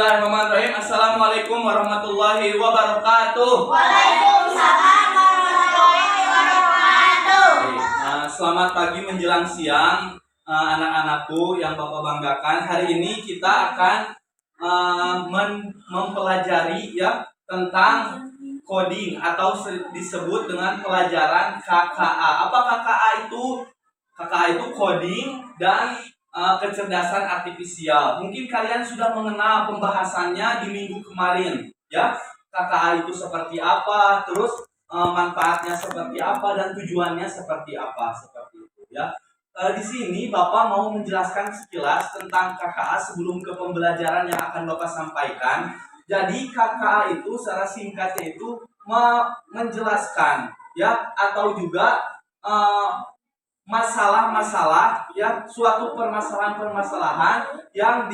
Bismillahirrahmanirrahim. Assalamualaikum warahmatullahi wabarakatuh. Waalaikumsalam warahmatullahi wabarakatuh. Selamat pagi menjelang siang, anak-anakku yang Bapak banggakan. Hari ini kita akan mempelajari ya tentang coding atau disebut dengan pelajaran KKA. Apa KKA itu? KKA itu coding dan kecerdasan artifisial. Mungkin kalian sudah mengenal pembahasannya di minggu kemarin, ya. KKA itu seperti apa, terus manfaatnya seperti apa dan tujuannya seperti apa, seperti itu, ya. Di sini Bapak mau menjelaskan sekilas tentang KKA sebelum ke pembelajaran yang akan Bapak sampaikan. Jadi KKA itu secara singkatnya itu menjelaskan, ya, atau juga masalah-masalah ya, suatu permasalahan-permasalahan yang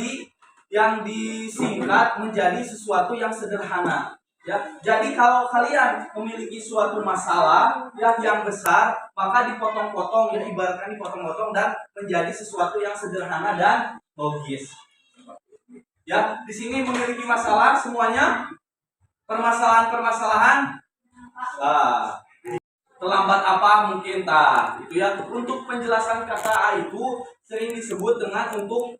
disingkat menjadi sesuatu yang sederhana ya. Jadi kalau kalian memiliki suatu masalah ya yang besar, maka dipotong-potong ya, ibaratkan dipotong-potong dan menjadi sesuatu yang sederhana dan logis. Ya, di sini memiliki masalah semuanya, permasalahan-permasalahan. Terlambat apa mungkin itu ya. Untuk penjelasan KKA itu sering disebut dengan untuk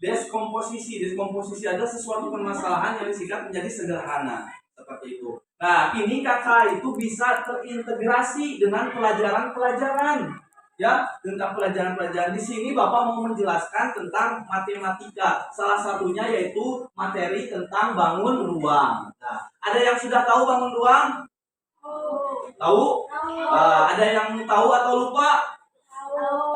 deskomposisi. Deskomposisi adalah sesuatu permasalahan yang disingkat menjadi sederhana seperti itu. Nah, ini KKA itu bisa terintegrasi dengan pelajaran-pelajaran ya, tentang pelajaran-pelajaran. Di sini Bapak mau menjelaskan tentang matematika. Salah satunya yaitu materi tentang bangun ruang. Nah, ada yang sudah tahu bangun ruang? Tahu? Ada yang tahu atau lupa?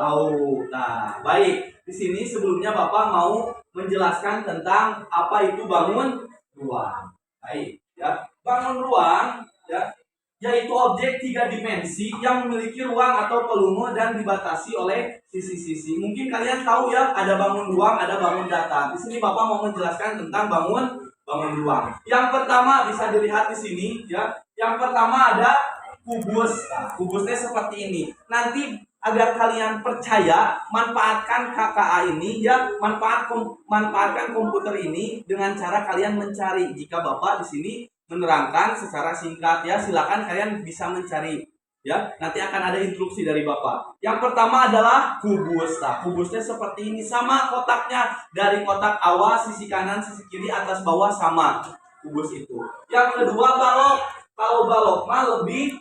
Tahu. Nah, baik. Di sini sebelumnya Bapak mau menjelaskan tentang apa itu bangun ruang. Baik, ya. Bangun ruang, ya, yaitu objek 3 dimensi yang memiliki ruang atau volume dan dibatasi oleh sisi-sisi. Mungkin kalian tahu ya, ada bangun ruang, ada bangun datar. Di sini Bapak mau menjelaskan tentang bangun ruang. Yang pertama bisa dilihat di sini, ya. Yang pertama ada kubus. Nah, kubusnya seperti ini. Nanti agar kalian percaya, manfaatkan KKA ini ya, manfaatkan komputer ini dengan cara kalian mencari. Jika Bapak di sini menerangkan secara singkat ya, silakan kalian bisa mencari ya. Nanti akan ada instruksi dari Bapak. Yang pertama adalah kubus. Nah, kubusnya seperti ini, sama kotaknya, dari kotak awal sisi kanan, sisi kiri, atas bawah sama kubus itu. Yang kedua balok. Kalau balok mah lebih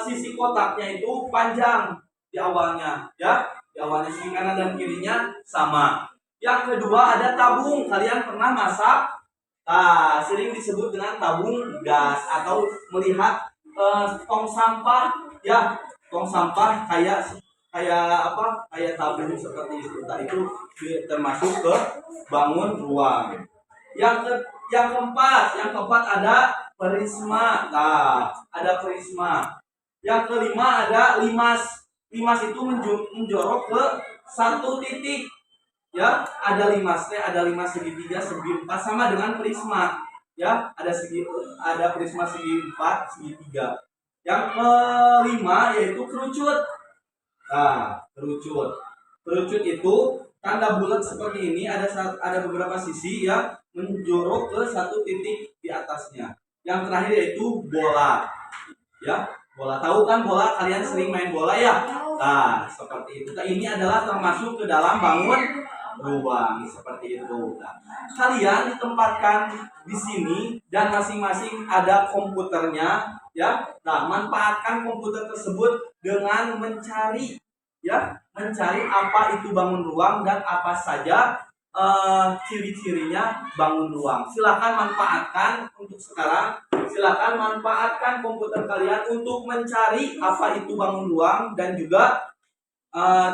sisi kotaknya itu panjang di awalnya ya, di awalnya sisi kanan dan kirinya sama. Yang kedua ada tabung. Kalian pernah masak? Nah, sering disebut dengan tabung gas atau melihat tong sampah ya, tong sampah kayak tabung seperti itu. Nah, itu termasuk ke bangun ruang. Yang keempat ada prisma. Nah, ada prisma. Yang kelima ada limas. Limas itu menjorok ke satu titik. Ya, ada limasnya, ada limas segitiga, segi 4 sama dengan prisma. Ya, ada prisma segi 4, segitiga. Yang kelima yaitu kerucut. Nah, kerucut. Kerucut itu tanda bulat seperti ini, ada beberapa sisi ya, menjorok ke satu titik di atasnya. Yang terakhir yaitu bola. Ya, bola. Tahu kan bola? Kalian sering main bola ya? Nah, seperti itu. Nah, ini adalah termasuk ke dalam bangun ruang seperti itu. Nah, kalian ditempatkan di sini dan masing-masing ada komputernya ya. Nah, manfaatkan komputer tersebut dengan mencari ya, mencari apa itu bangun ruang dan apa saja ciri-cirinya bangun ruang. Silakan manfaatkan untuk sekarang. Silakan manfaatkan komputer kalian untuk mencari apa itu bangun ruang dan juga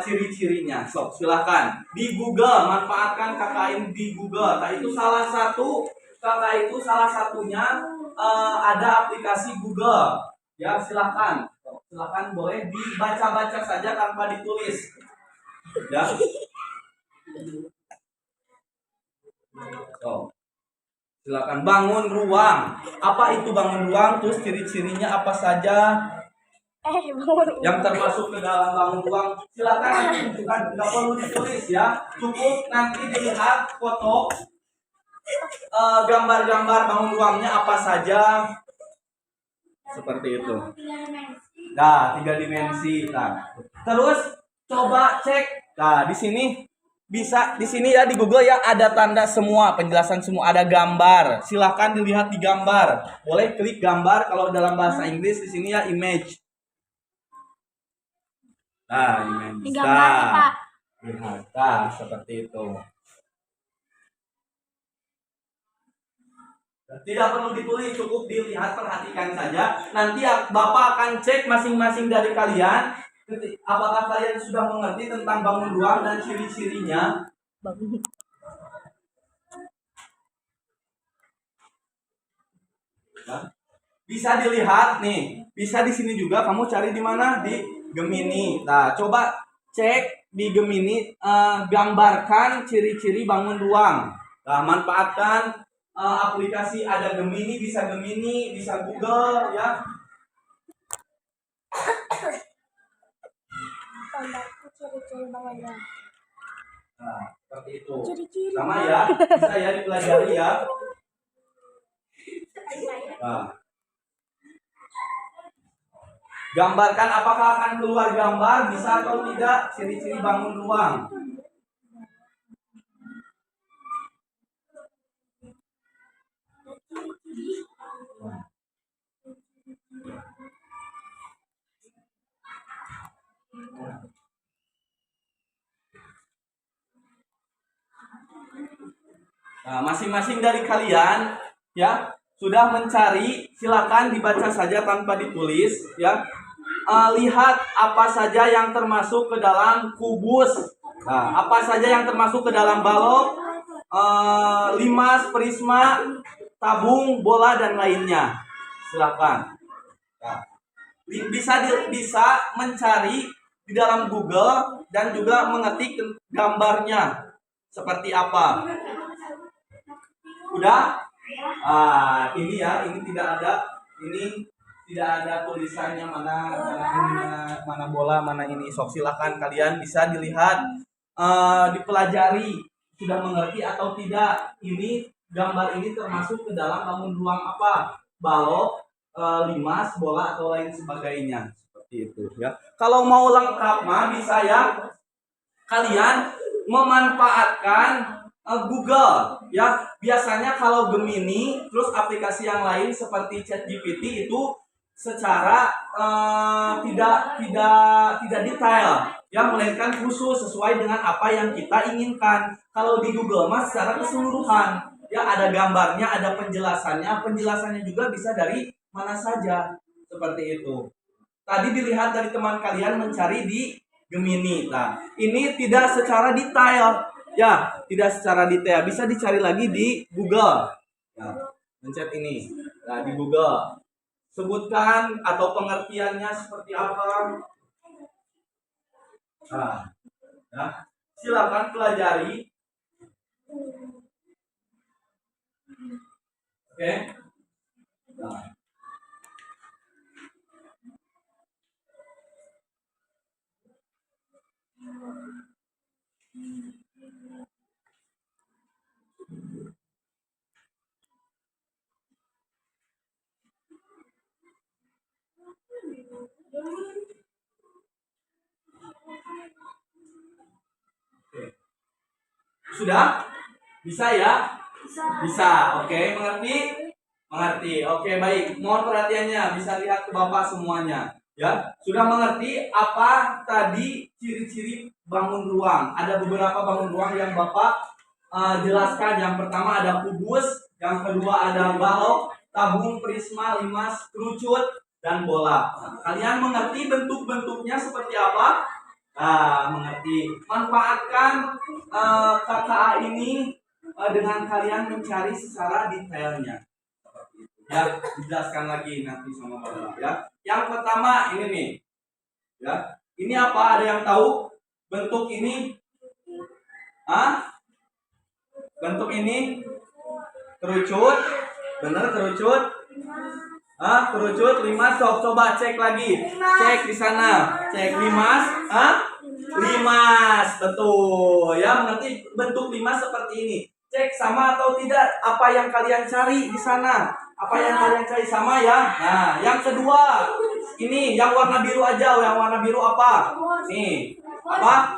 ciri-cirinya. So, silakan di Google, manfaatkan KKA di Google. Nah, itu salah satu KKA itu salah satunya ada aplikasi Google. Ya, silakan boleh dibaca-baca saja tanpa ditulis. Ya. So, silakan bangun ruang. Apa itu bangun ruang? Terus ciri-cirinya apa saja? yang termasuk ke dalam bangun ruang. Silakan nanti tunjukkan, nggak perlu ditulis ya, cukup nanti dilihat foto gambar-gambar bangun ruangnya apa saja, seperti itu. Nah, 3 dimensi. Nah, terus coba cek. Nah, di sini bisa di sini ya, di Google ya, ada tanda semua, penjelasan semua, ada gambar. Silahkan dilihat di gambar. Boleh klik gambar, kalau dalam bahasa Inggris di sini ya image. Nah, image. Nah, lihat. Nah, seperti itu. Tidak perlu ditulis, cukup dilihat, perhatikan saja. Nanti Bapak akan cek masing-masing dari kalian, apakah kalian sudah mengerti tentang bangun ruang dan ciri-cirinya. Bisa dilihat nih, bisa di sini juga. Kamu cari di mana? Di Gemini. Nah, coba cek di Gemini, gambarkan ciri-ciri bangun ruang. Nah, manfaatkan aplikasi, ada Gemini, bisa Google ya. Nah, seperti itu. Sama ya, bisa ya dipelajari ya. Nah, gambarkan apakah akan keluar gambar, bisa atau tidak ciri-ciri bangun ruang. Nah, masing-masing dari kalian ya sudah mencari, silakan dibaca saja tanpa ditulis ya. Lihat apa saja yang termasuk ke dalam kubus. Nah, apa saja yang termasuk ke dalam balok, limas, prisma, tabung, bola dan lainnya. Silakan. Nah, bisa mencari di dalam Google dan juga mengetik gambarnya seperti apa. Udah? Ini ya, ini tidak ada tulisannya mana bola, mana ini. Sok silakan kalian bisa dilihat, dipelajari, sudah mengerti atau tidak. Ini gambar ini termasuk ke dalam bangun ruang apa? Balok, limas, bola atau lain sebagainya. Seperti itu ya. Kalau mau lengkap mah bisa ya, kalian memanfaatkan Google ya. Biasanya kalau Gemini terus aplikasi yang lain seperti ChatGPT itu secara tidak detail ya, melainkan khusus sesuai dengan apa yang kita inginkan. Kalau di Google Mas secara keseluruhan ya, ada gambarnya, ada penjelasannya juga bisa dari mana saja, seperti itu. Tadi dilihat dari teman kalian mencari di Gemini. Nah, ini tidak secara detail. Ya, tidak secara detail. Bisa dicari lagi di Google. Nah, mencet ini. Nah, di Google. Sebutkan atau pengertiannya seperti apa. Nah, ya. Silakan pelajari. Oke. Nah. Sudah? Bisa ya? Bisa. Oke, mengerti. Oke, baik. Mohon perhatiannya, bisa lihat ke Bapak semuanya. Ya, sudah mengerti apa tadi ciri-ciri bangun ruang? Ada beberapa bangun ruang yang Bapak jelaskan. Yang pertama ada kubus, yang kedua ada balok, tabung, prisma, limas, kerucut, dan bola. Kalian mengerti bentuk-bentuknya seperti apa? Nah, mengerti. Manfaatkan KKA ini dengan kalian mencari secara detailnya. Ya, dijelaskan lagi nanti sama Bapak ya. Yang pertama ini nih. Ya. Ini apa? Ada yang tahu bentuk ini? Bentuk ini kerucut. Benar kerucut? Kerucut limas. Coba cek lagi. Cek di sana. Cek limas. Limas. Betul. Ya, nanti bentuk limas seperti ini. Cek sama atau tidak apa yang kalian cari di sana. Apa yang kalian cari sama ya. Nah, yang kedua. Ini yang warna biru aja. Yang warna biru apa? Nih. Apa?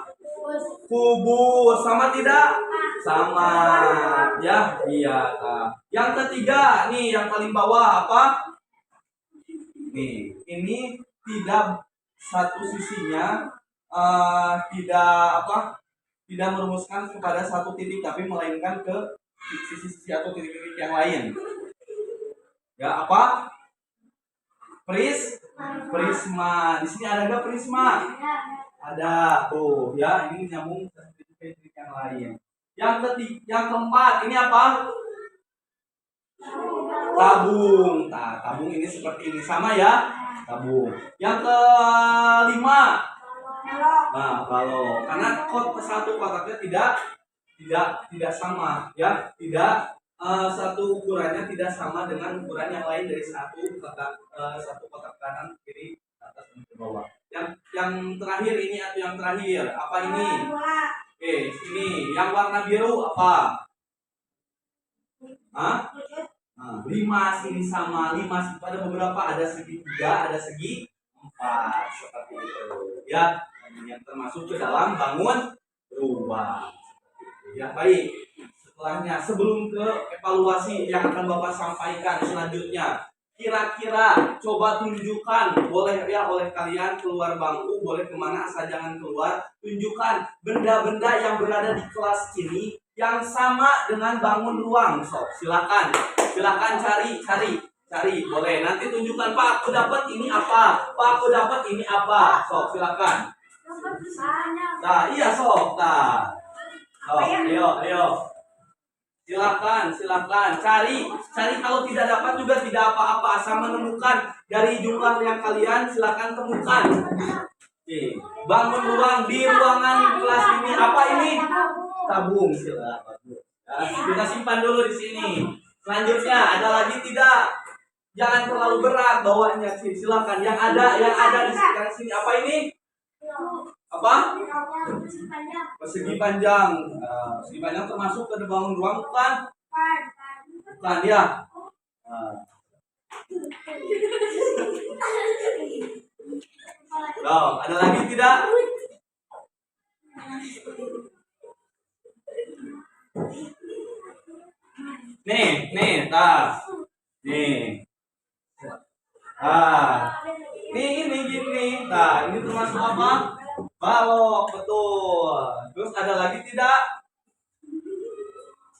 Kubus. Sama tidak? Sama. Ya, iya. Yang ketiga, nih yang paling bawah apa? Nih, ini tidak satu sisinya tidak merumuskan kepada satu titik, tapi melainkan ke sisi-sisi atau titik-titik yang lain. Ya, apa? Prisma. Di sini ada nggak prisma? Ada. Tuh, ya, ini nyambung ke titik-titik yang lain. Yang keempat, ini apa? Tabung. Nah, tabung ini seperti ini sama ya, tabung. Yang kelima, nah kalau karena satu kotaknya tidak sama ya, tidak satu ukurannya tidak sama dengan ukuran yang lain dari satu kotak kanan kiri atas dan ke bawah. Yang terakhir ini atau yang terakhir apa ini? Oke, sini yang warna biru apa? Limas. Ini sama limas. Pada beberapa ada segi 3, ada segi 4 seperti itu. Ya, yang termasuk ke dalam bangun rumah. Ya, baik. Setelahnya, sebelum ke evaluasi yang akan Bapak sampaikan selanjutnya, kira-kira coba tunjukkan, boleh ya oleh kalian keluar bangku, boleh kemana asal jangan keluar. Tunjukkan benda-benda yang berada di kelas ini yang sama dengan bangun ruang. So, silakan cari. Boleh. Nanti tunjukkan, Pak, aku dapat ini apa? Pak, aku dapat ini apa? So, silakan. Nah, iya, so. Nah. Oh, ayo. Silakan. Cari kalau tidak dapat juga tidak apa-apa, asal menemukan dari jumlah yang kalian silakan temukan. Oke. Bangun ruang di ruangan kelas ini apa ini? Tabung. Silakan. Kita simpan dulu di sini. Selanjutnya ada lagi tidak? Jangan terlalu berat bawanya. Silakan. Yang ada di sekitar sini apa ini? Apa? Persegi panjang. Persegi panjang termasuk ke bangun ruang bukan? Bukan ya. Loh, ada lagi tidak? Nih, Nih. Ini gini. Nah, ini termasuk apa? Balok, betul. Terus ada lagi tidak?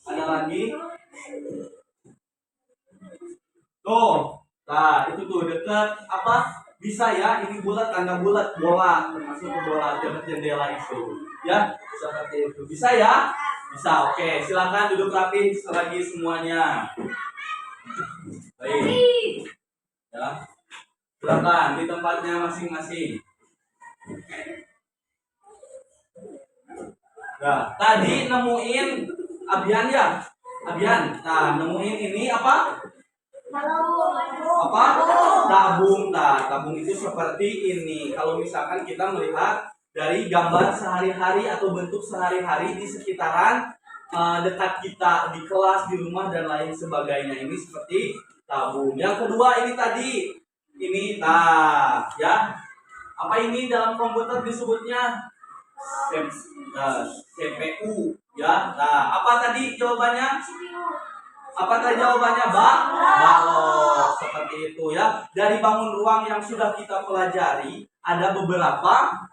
Ada lagi? Tuh. Nah, itu tuh dekat apa? Bisa ya, ini bulat, tanda bulat, bola, termasuk ke bola jendela itu. Ya, seperti itu. Bisa ya? Bisa. Oke, silakan duduk rapi lagi semuanya. Baik. Ya. Silakan di tempatnya masing-masing. Nah, tadi nemuin Abian ya? Abian. Nah, nemuin ini apa? Apa? Tabung. Nah, tabung itu seperti ini. Kalau misalkan kita melihat dari gambar sehari-hari atau bentuk sehari-hari di sekitaran dekat kita, di kelas, di rumah dan lain sebagainya, ini seperti tabung. Yang kedua ini tadi ini ya. Apa ini dalam komputer disebutnya CPU ya. Nah, apa tadi jawabannya? Balok. Seperti itu ya. Dari bangun ruang yang sudah kita pelajari, ada beberapa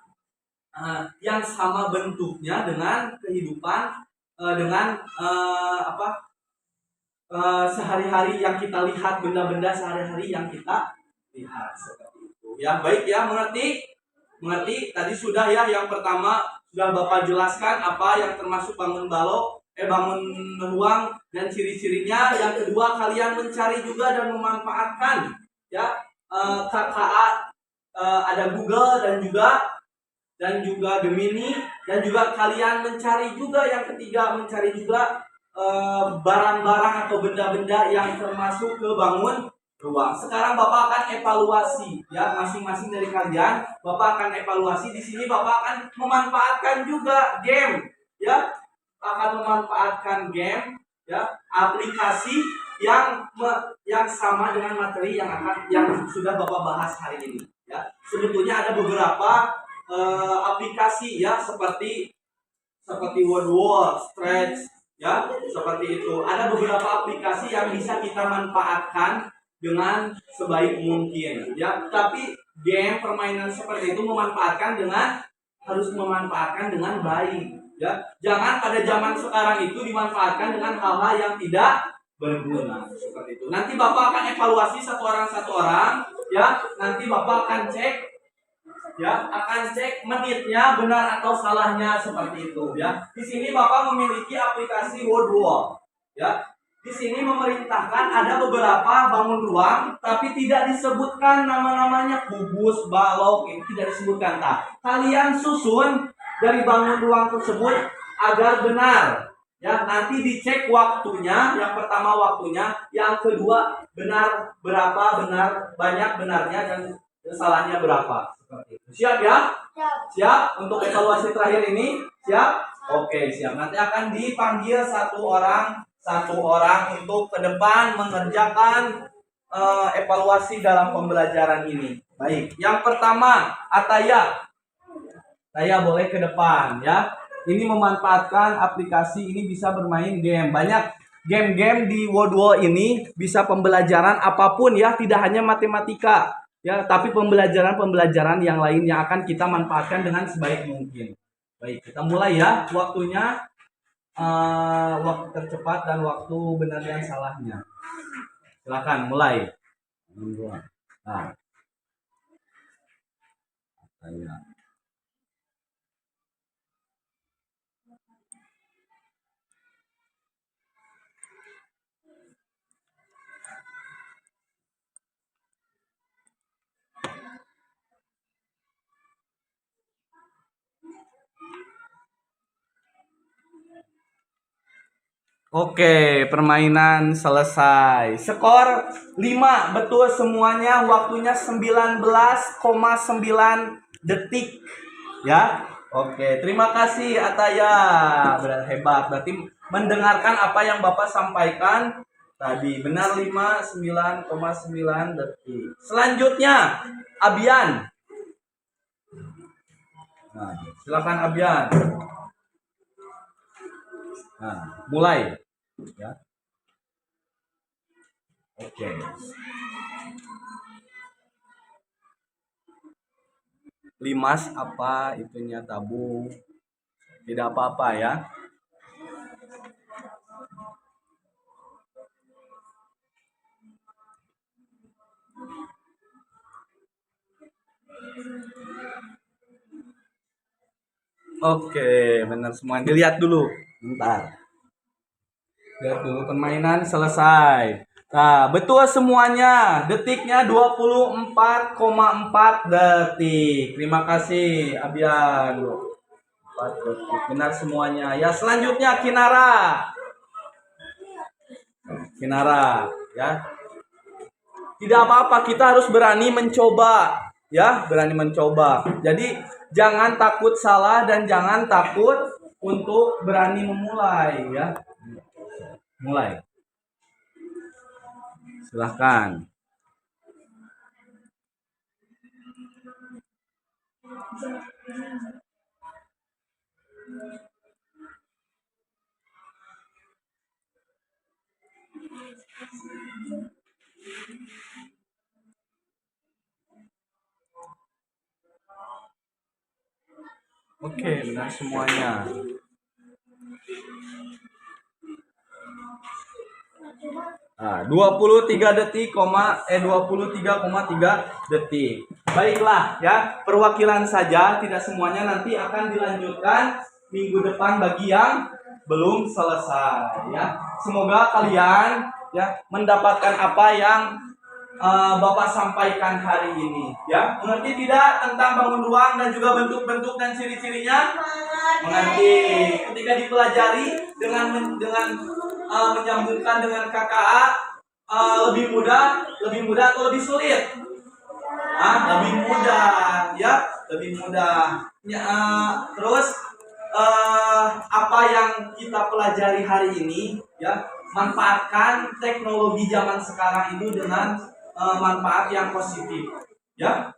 yang sama bentuknya dengan kehidupan sehari-hari yang kita lihat, benda-benda sehari-hari yang kita lihat seperti itu. Ya, baik ya, mengerti? Tadi sudah ya, yang pertama sudah Bapak jelaskan apa yang termasuk bangun ruang dan ciri-cirinya. Yang kedua, kalian mencari juga dan memanfaatkan ya KKA, ada Google dan juga Gemini, dan juga kalian mencari juga, yang ketiga mencari juga barang-barang atau benda-benda yang termasuk ke bangun ruang. Sekarang Bapak akan evaluasi ya, masing-masing dari kalian Bapak akan evaluasi. Di sini Bapak akan memanfaatkan juga game ya. Akan memanfaatkan game ya, aplikasi yang sama dengan materi yang sudah Bapak bahas hari ini ya. Sebetulnya ada beberapa aplikasi ya, seperti Word Wall, Stretch ya, seperti itu. Ada beberapa aplikasi yang bisa kita manfaatkan dengan sebaik mungkin ya. Tapi game permainan seperti itu harus memanfaatkan dengan baik ya. Jangan pada zaman sekarang itu dimanfaatkan dengan hal-hal yang tidak berguna seperti itu. Nanti Bapak akan evaluasi satu orang ya. Nanti Bapak akan cek menitnya benar atau salahnya seperti itu ya. Di sini Bapak memiliki aplikasi Word Wall ya. Di sini memerintahkan ada beberapa bangun ruang, tapi tidak disebutkan nama-namanya, kubus, balok, ini tidak disebutkan. Nah, kalian susun dari bangun ruang tersebut agar benar. Ya, nanti dicek waktunya. Yang pertama waktunya, yang kedua benar berapa, banyak benarnya dan salahnya berapa. Seperti itu. Siap ya? Siap untuk evaluasi terakhir ini? Siap? Oke, siap. Nanti akan dipanggil satu orang untuk ke depan mengerjakan evaluasi dalam pembelajaran ini. Baik, yang pertama Ataya. Ataya boleh ke depan ya. Ini memanfaatkan aplikasi ini, bisa bermain game. Banyak game-game di Word Wall ini bisa pembelajaran apapun ya, tidak hanya matematika ya, tapi pembelajaran yang lain yang akan kita manfaatkan dengan sebaik mungkin. Baik, kita mulai ya. Waktunya waktu tercepat dan waktu benar dan salahnya. Silakan mulai. Nah. Oke, permainan selesai. Skor 5, betul semuanya. Waktunya 19,9 detik. Ya. Oke, terima kasih Ataya. Hebat. Berarti mendengarkan apa yang Bapak sampaikan tadi. Benar 9,9 detik. Selanjutnya, Abian. Nah, silakan Abian. Nah, mulai. Ya. Oke. Limas apa itunya tabung? Tidak apa-apa ya. Oke, benar semua. Dilihat dulu. Bentar. Lihat dulu, permainan selesai. Nah, betul semuanya. Detiknya 24,4 detik. Terima kasih, Abian. 4 detik. Benar semuanya. Ya, selanjutnya Kinara. Kinara, ya. Tidak apa-apa, kita harus berani mencoba. Ya, berani mencoba. Jadi, jangan takut salah dan jangan takut untuk berani memulai, ya. Mulai. Silahkan. Oke, benar semuanya. Nah, 23 detik, 23,3 detik. Baiklah ya, perwakilan saja, tidak semuanya, nanti akan dilanjutkan minggu depan bagi yang belum selesai ya. Semoga kalian ya mendapatkan apa yang Bapak sampaikan hari ini ya. Mengerti tidak tentang bangun ruang dan juga bentuk-bentuk dan ciri-cirinya? Mengerti. Ketika dipelajari dengan menyambungkan dengan KKA, lebih mudah atau lebih sulit? Lebih mudah, ya, lebih mudah. Ya, terus apa yang kita pelajari hari ini, ya, manfaatkan teknologi zaman sekarang itu dengan manfaat yang positif, ya.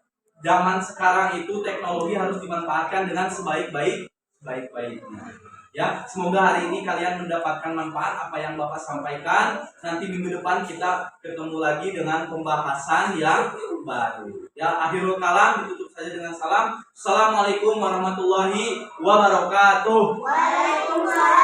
Zaman sekarang itu teknologi harus dimanfaatkan dengan sebaik-baiknya. Ya, semoga hari ini kalian mendapatkan manfaat apa yang Bapak sampaikan. Nanti minggu depan kita ketemu lagi dengan pembahasan yang baru. Ya, akhirul kalam ditutup saja dengan salam. Assalamualaikum warahmatullahi wabarakatuh. Waalaikumsalam.